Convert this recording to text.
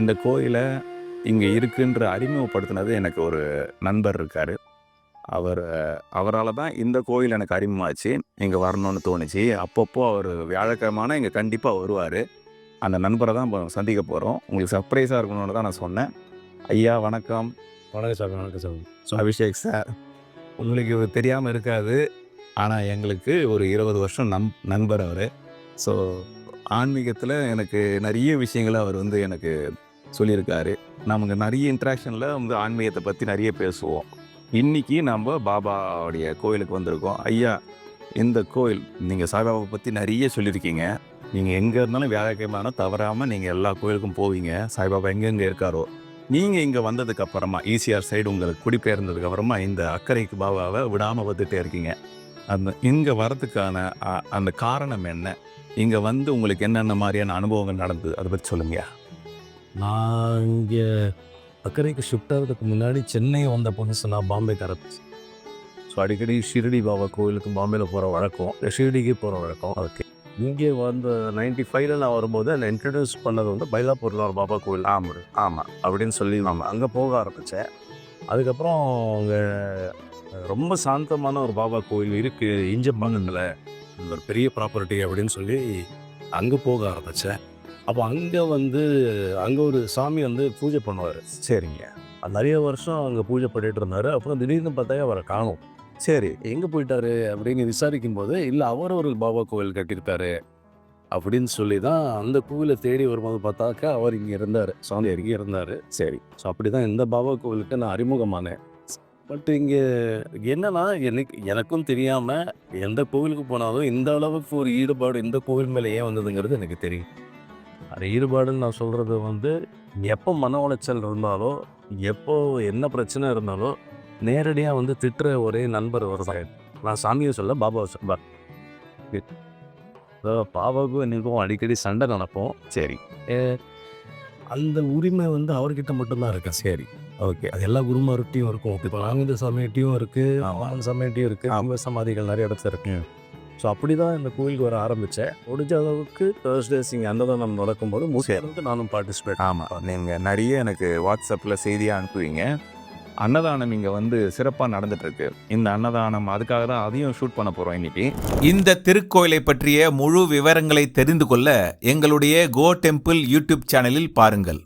இந்த கோயிலை இங்கே இருக்குன்ற அறிமுகப்படுத்தினது எனக்கு ஒரு நண்பர் இருக்கார். அவரால் தான் இந்த கோயில் எனக்கு அறிமுகமாச்சு. இங்கே வரணும்னு தோணுச்சு. அப்பப்போ அவர் வியாழக்கிழமைனா இங்கே கண்டிப்பாக வருவார். அந்த நண்பரை தான் இப்போ சந்திக்க போகிறோம். உங்களுக்கு சர்ப்ரைஸாக இருக்கணும்னு தான் நான் சொன்னேன். ஐயா வணக்கம். வணக்கம் சார். வணக்கம் சார். அபிஷேக் சார், உங்களுக்கு தெரியாமல் இருக்காது. ஆனால் எங்களுக்கு ஒரு 20 வருஷம் நண்பர் அவர். ஸோ ஆன்மீகத்தில் எனக்கு நிறைய விஷயங்களை அவர் எனக்கு சொல்லியிருக்காரு. நமக்கு நிறைய இன்ட்ராக்ஷனில் ஆன்மீகத்தை பற்றி நிறைய பேசுவோம். இன்றைக்கி நம்ம பாபாவுடைய கோயிலுக்கு வந்திருக்கோம். ஐயா, இந்த கோயில் நீங்கள் சாய்பாபா பற்றி நிறைய சொல்லியிருக்கீங்க. நீங்கள் எங்கே இருந்தாலும் வியாழக்கிழமை தவறாமல் நீங்கள் எல்லா கோயிலுக்கும் போவீங்க. சாய்பாபா எங்கெங்கே இருக்காரோ, நீங்கள் இங்கே வந்ததுக்கு அப்புறமா ஈசிஆர் சைடு உங்களுக்கு குடிபெயர்ந்ததுக்கு அப்புறமா இந்த அக்கறைக்கு பாபாவை விடாமல் வந்துகிட்டே இருக்கீங்க. இங்கே வரதுக்கான அந்த காரணம் என்ன? இங்கே உங்களுக்கு என்னென்ன மாதிரியான அனுபவங்கள் நடந்தது, அதை பற்றி சொல்லுங்க. நான் இங்கே அக்கறைக்கு ஷிஃப்ட் ஆகிறதுக்கு முன்னாடி சென்னை வந்த புதுசு நான் பாம்பேக்கு ஆரம்பிச்சு. ஸோ அடிக்கடி ஷிரடி பாபா கோயிலுக்கு பாம்பேயில் போகிற வழக்கம், ஷிரடிக்கு போகிற வழக்கம். ஓகே, இங்கே வந்து 95 நான் வரும்போது என்னை இன்ட்ரடியூஸ் பண்ணது பைலாப்பூரில் ஒரு பாபா கோயில். ஆமாம் அப்படின்னு சொல்லி அங்கே போக ஆரம்பித்தேன். அதுக்கப்புறம் அங்கே ரொம்ப சாந்தமான ஒரு பாபா கோயில் இருக்குது இஞ்சப்பாங்கத்தில், ஒரு பெரிய ப்ராப்பர்ட்டி அப்படின்னு சொல்லி அங்கே போக ஆரம்பித்தேன். அப்போ அங்கே ஒரு சாமி பூஜை பண்ணுவார். சரிங்க. நிறைய வருஷம் அங்கே பூஜை பண்ணிகிட்டு இருந்தார். அப்புறம் திடீர்னு பார்த்தா அவரை காணோம். சரி, எங்கே போயிட்டாரு அப்படின்னு விசாரிக்கும் போது, இல்லை அவர் ஒரு பாபா கோவில் கட்டியிருக்காரு அப்படின்னு சொல்லி தான் அந்த கோவிலை தேடி வரும்போது பார்த்தாக்கா அவர் இங்கே இருந்தார், சாமி இங்கே இருந்தார். சரி. ஸோ அப்படி தான் இந்த பாபா கோவிலுக்கு நான் அறிமுகமானேன். பட் இங்கே என்னன்னா, எனக்கும் தெரியாமல் எந்த கோவிலுக்கு போனாலும் இந்த அளவுக்கு ஒரு ஈடுபாடு இந்த கோவில் மேலே ஏன் வந்ததுங்கிறது எனக்கு தெரியும். அது ஈடுபாடுன்னு நான் சொல்கிறது எப்போ மன உளைச்சல் இருந்தாலோ, எப்போ என்ன பிரச்சனை இருந்தாலோ நேரடியாக திட்டுற ஒரே நண்பர் வருவாங்க. நான் சாமியை சொல்ல, பாபாவை சொல்வார். பாபாவுக்கும் எனக்கும் அடிக்கடி சண்டை நடப்போம். சரி. அந்த உரிமை அவர்கிட்ட மட்டும்தான் இருக்கேன். சரி, ஓகே. அது எல்லா குருமார்கிட்டையும் இருக்கும். இப்போ நாங்கள் சமயத்தையும் இருக்குது, அவன் சமயத்தையும் இருக்குது, அவங்க சமாதிகள் நிறைய இடத்துல இருக்கு. ஸோ அப்படி தான் இந்த கோயிலுக்கு வர ஆரம்பித்தேன். முடிஞ்ச அளவுக்கு தேர்ஸ்டேஸ் இங்கே அன்னதானம் நடக்கும்போது முடிச்சு நானும் பார்ட்டிசிபேட். ஆமாம், நீங்கள் நிறைய எனக்கு வாட்ஸ்அப்பில் செய்தியாக அனுப்புவீங்க. அன்னதானம் இங்கே சிறப்பாக நடந்துகிட்ருக்கு. இந்த அன்னதானம் அதுக்காக தான் அதையும் ஷூட் பண்ண போகிறோம் இன்னைக்கு. இந்த திருக்கோயிலை பற்றிய முழு விவரங்களை தெரிந்து கொள்ள எங்களுடைய கோ டெம்பிள் யூடியூப் சேனலில் பாருங்கள்.